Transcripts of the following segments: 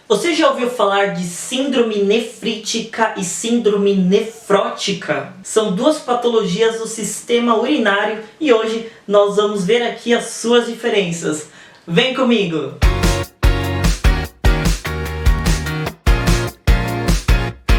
Você já ouviu falar de síndrome nefrítica e síndrome nefrótica? São duas patologias do sistema urinário e hoje nós vamos ver aqui as suas diferenças. Vem comigo!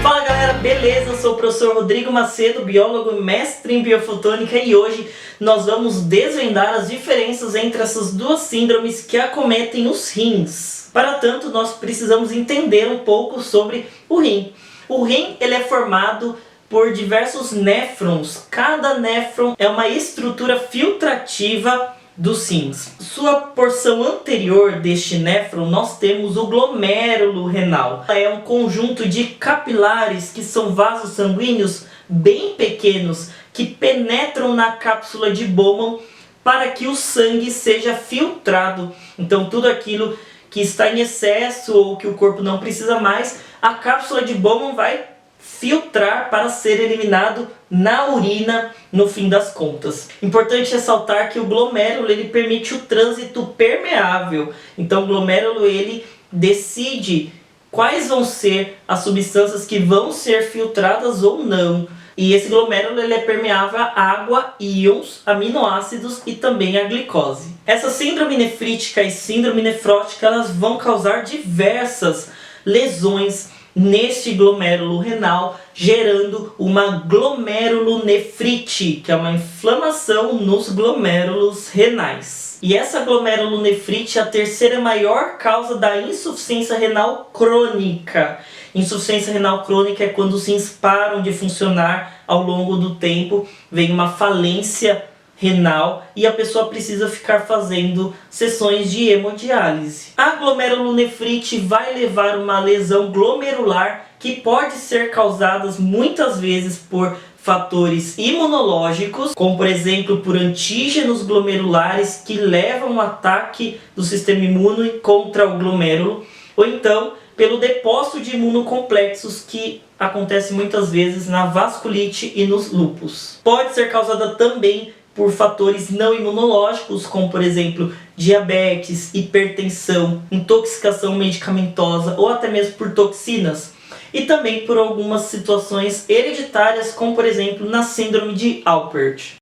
Fala galera, beleza? Eu sou o professor Rodrigo Macedo, biólogo e mestre em biofotônica, e hoje nós vamos desvendar as diferenças entre essas duas síndromes que acometem os rins. Para tanto, nós precisamos entender um pouco sobre o rim. O rim ele é formado por diversos néfrons. Cada néfron é uma estrutura filtrativa dos rins. Sua porção anterior deste néfron nós temos o glomérulo renal. É um conjunto de capilares que são vasos sanguíneos bem pequenos que penetram na cápsula de Bowman para que o sangue seja filtrado. Então tudo aquilo que está em excesso ou que o corpo não precisa mais, a cápsula de Bowman vai filtrar para ser eliminado na urina no fim das contas. Importante ressaltar que o glomérulo ele permite o trânsito permeável. Então o glomérulo ele decide quais vão ser as substâncias que vão ser filtradas ou não. E esse glomérulo ele é permeável a água, íons, aminoácidos e também a glicose. Essa síndrome nefrítica e síndrome nefrótica elas vão causar diversas lesões neste glomérulo renal, gerando uma glomerulonefrite, que é uma inflamação nos glomérulos renais. E essa glomerulonefrite é a terceira maior causa da insuficiência renal crônica. Insuficiência renal crônica é quando os rins param de funcionar ao longo do tempo, vem uma falência renal e a pessoa precisa ficar fazendo sessões de hemodiálise. A glomerulonefrite vai levar uma lesão glomerular que pode ser causada muitas vezes por fatores imunológicos, como por exemplo por antígenos glomerulares que levam um ataque do sistema imune contra o glomérulo, ou então pelo depósito de imunocomplexos que acontece muitas vezes na vasculite e nos lúpus. Pode ser causada também por fatores não imunológicos, como por exemplo diabetes, hipertensão, intoxicação medicamentosa ou até mesmo por toxinas. E também por algumas situações hereditárias, como por exemplo na síndrome de Alpert.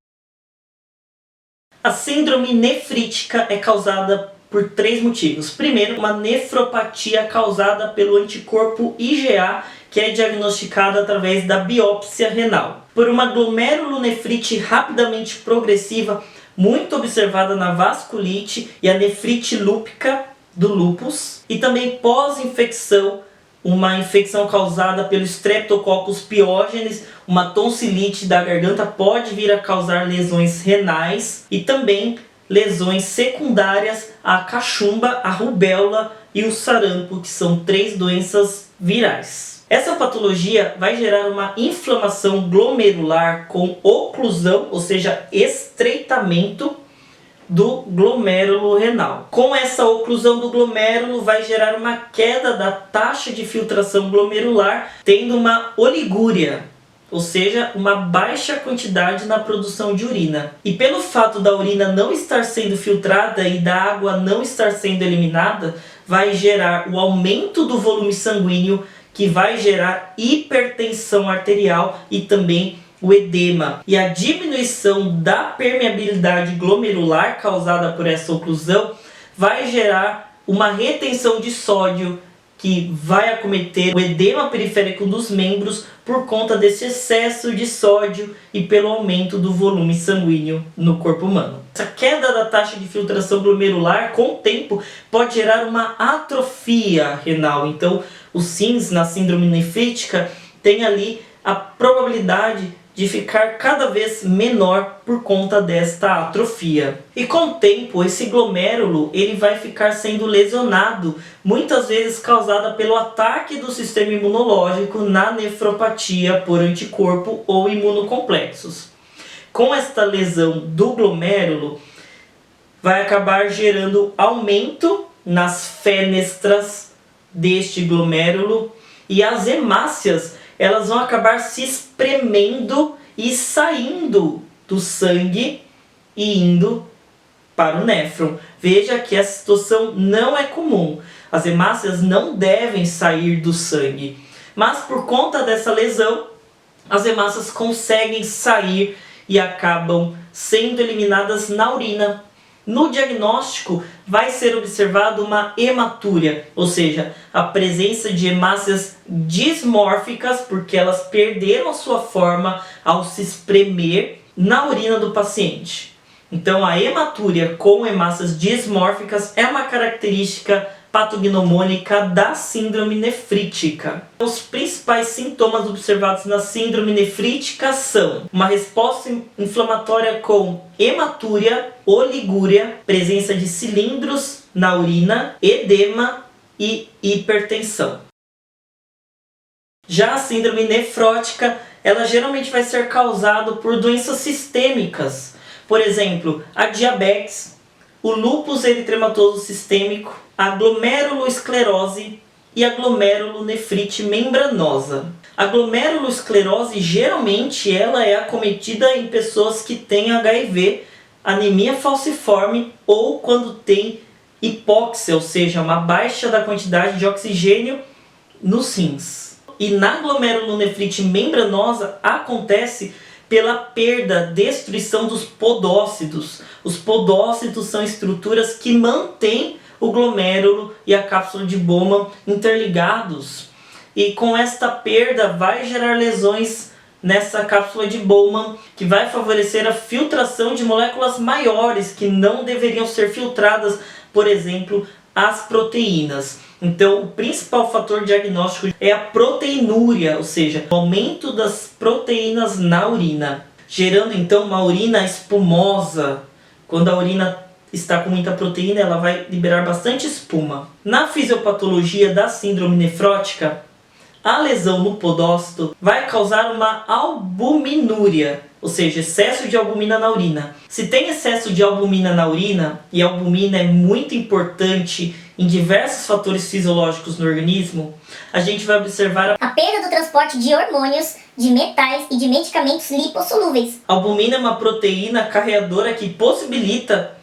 A síndrome nefrítica é causada por três motivos. Primeiro, uma nefropatia causada pelo anticorpo IgA, que é diagnosticado através da biópsia renal. Por uma glomerulonefrite rapidamente progressiva, muito observada na vasculite e a nefrite lúpica do lúpus. E também pós-infecção, uma infecção causada pelo Streptococcus pyogenes, uma tonsilite da garganta pode vir a causar lesões renais e também lesões secundárias à cachumba, à rubéola e o sarampo, que são três doenças virais. Essa patologia vai gerar uma inflamação glomerular com oclusão, ou seja, estreitamento do glomérulo renal. Com essa oclusão do glomérulo vai gerar uma queda da taxa de filtração glomerular, tendo uma oligúria, ou seja, uma baixa quantidade na produção de urina. E pelo fato da urina não estar sendo filtrada e da água não estar sendo eliminada, vai gerar o aumento do volume sanguíneo, que vai gerar hipertensão arterial e também o edema. E a diminuição da permeabilidade glomerular causada por essa oclusão vai gerar uma retenção de sódio, que vai acometer o edema periférico dos membros por conta desse excesso de sódio e pelo aumento do volume sanguíneo no corpo humano. Essa queda da taxa de filtração glomerular com o tempo pode gerar uma atrofia renal. Então, os rins na síndrome nefrítica têm ali a probabilidade de ficar cada vez menor por conta desta atrofia. E com o tempo, esse glomérulo ele vai ficar sendo lesionado, muitas vezes causada pelo ataque do sistema imunológico na nefropatia por anticorpo ou imunocomplexos. Com esta lesão do glomérulo, vai acabar gerando aumento nas fenestras deste glomérulo e as hemácias elas vão acabar se espremendo e saindo do sangue e indo para o néfron. Veja que essa situação não é comum. As hemácias não devem sair do sangue, mas por conta dessa lesão, as hemácias conseguem sair e acabam sendo eliminadas na urina. No diagnóstico, vai ser observado uma hematúria, ou seja, a presença de hemácias dismórficas, porque elas perderam a sua forma ao se espremer na urina do paciente. Então, a hematúria com hemácias dismórficas é uma característica patognomônica da síndrome nefrítica. Os principais sintomas observados na síndrome nefrítica são uma resposta inflamatória com hematúria, oligúria, presença de cilindros na urina, edema e hipertensão. Já a síndrome nefrótica, ela geralmente vai ser causada por doenças sistêmicas, por exemplo, a diabetes, o lúpus eritematoso sistêmico, a glomerulosclerose e a glomerulonefrite membranosa. A glomerulosclerose geralmente ela é acometida em pessoas que têm HIV, anemia falciforme ou quando tem hipóxia, ou seja, uma baixa da quantidade de oxigênio nos rins. E na glomerulonefrite membranosa acontece pela perda, destruição dos podócitos. Os podócitos são estruturas que mantêm o glomérulo e a cápsula de Bowman interligados. E com esta perda vai gerar lesões nessa cápsula de Bowman, que vai favorecer a filtração de moléculas maiores que não deveriam ser filtradas, por exemplo, as proteínas. Então, o principal fator diagnóstico é a proteinúria, ou seja, o aumento das proteínas na urina, gerando então uma urina espumosa. Quando a urina está com muita proteína, ela vai liberar bastante espuma. Na fisiopatologia da síndrome nefrótica, a lesão no podócito vai causar uma albuminúria, ou seja, excesso de albumina na urina. Se tem excesso de albumina na urina, e a albumina é muito importante em diversos fatores fisiológicos no organismo, a gente vai observar a perda do transporte de hormônios, de metais e de medicamentos lipossolúveis. A albumina é uma proteína carreadora que possibilita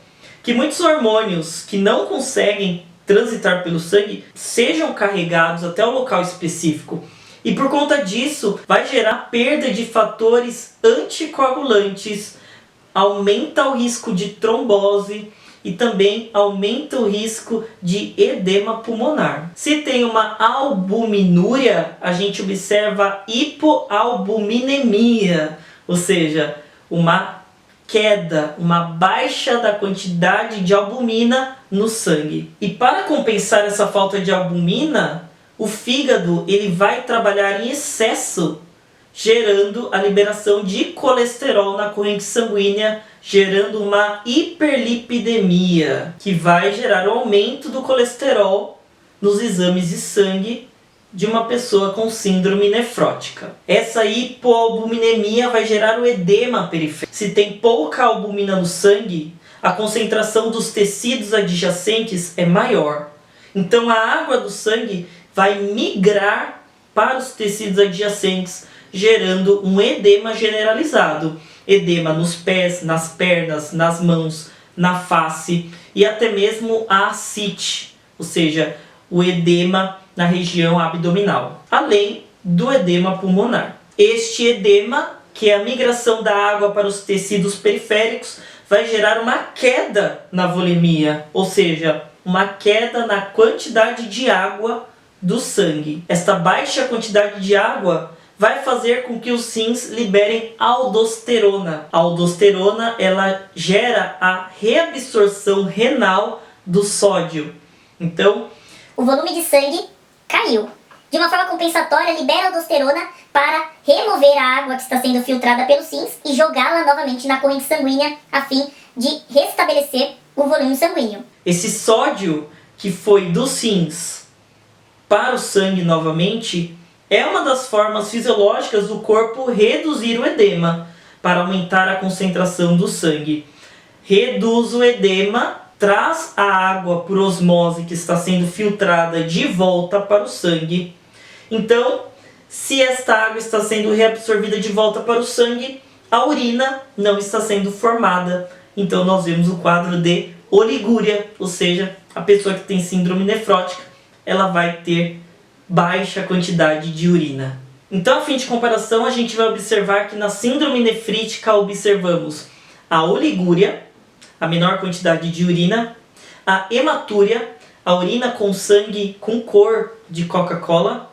que muitos hormônios que não conseguem transitar pelo sangue sejam carregados até o local específico. E por conta disso, vai gerar perda de fatores anticoagulantes, aumenta o risco de trombose e também aumenta o risco de edema pulmonar. Se tem uma albuminúria, a gente observa hipoalbuminemia, ou seja, uma queda, uma baixa da quantidade de albumina no sangue. E para compensar essa falta de albumina, o fígado ele vai trabalhar em excesso, gerando a liberação de colesterol na corrente sanguínea, gerando uma hiperlipidemia, que vai gerar o aumento do colesterol nos exames de sangue de uma pessoa com síndrome nefrótica. Essa hipoalbuminemia vai gerar o edema periférico. Se tem pouca albumina no sangue, a concentração dos tecidos adjacentes é maior. Então a água do sangue vai migrar para os tecidos adjacentes, gerando um edema generalizado. Edema nos pés, nas pernas, nas mãos, na face e até mesmo a ascite, ou seja, o edema na região abdominal, além do edema pulmonar. Este edema, que é a migração da água para os tecidos periféricos, vai gerar uma queda na volemia, ou seja, uma queda na quantidade de água do sangue. Esta baixa quantidade de água vai fazer com que os rins liberem aldosterona. A aldosterona ela gera a reabsorção renal do sódio. Então, o volume de sangue caiu. De uma forma compensatória, libera a aldosterona para remover a água que está sendo filtrada pelos rins e jogá-la novamente na corrente sanguínea a fim de restabelecer o volume sanguíneo. Esse sódio que foi dos rins para o sangue novamente é uma das formas fisiológicas do corpo reduzir o edema para aumentar a concentração do sangue. Reduz o edema, traz a água por osmose que está sendo filtrada de volta para o sangue. Então, se esta água está sendo reabsorvida de volta para o sangue, a urina não está sendo formada. Então nós vemos o quadro de oligúria, ou seja, a pessoa que tem síndrome nefrótica ela vai ter baixa quantidade de urina. Então, a fim de comparação, a gente vai observar que na síndrome nefrítica observamos a oligúria, a menor quantidade de urina, a hematúria, a urina com sangue com cor de Coca-Cola,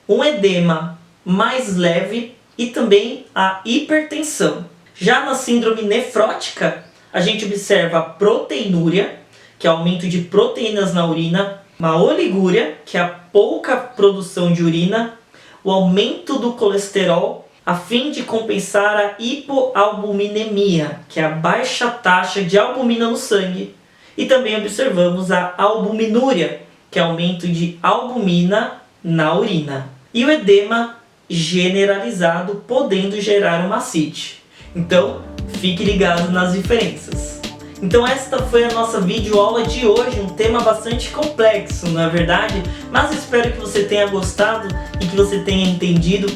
um edema mais leve e também a hipertensão. Já na síndrome nefrótica, a gente observa a proteinúria, que é o aumento de proteínas na urina, uma oligúria, que é a pouca produção de urina, o aumento do colesterol, a fim de compensar a hipoalbuminemia, que é a baixa taxa de albumina no sangue. E também observamos a albuminúria, que é aumento de albumina na urina. E o edema generalizado, podendo gerar uma ascite. Então, fique ligado nas diferenças. Então esta foi a nossa videoaula de hoje, um tema bastante complexo, não é verdade? Mas espero que você tenha gostado e que você tenha entendido.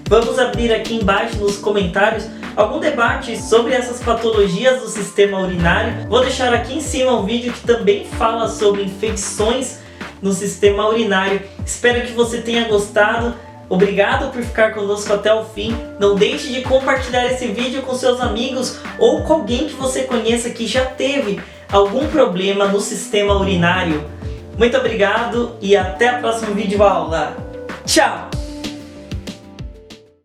Vamos abrir aqui embaixo nos comentários algum debate sobre essas patologias do sistema urinário. Vou deixar aqui em cima um vídeo que também fala sobre infecções no sistema urinário. Espero que você tenha gostado. Obrigado por ficar conosco até o fim. Não deixe de compartilhar esse vídeo com seus amigos ou com alguém que você conheça que já teve algum problema no sistema urinário. Muito obrigado e até a próxima videoaula. Tchau!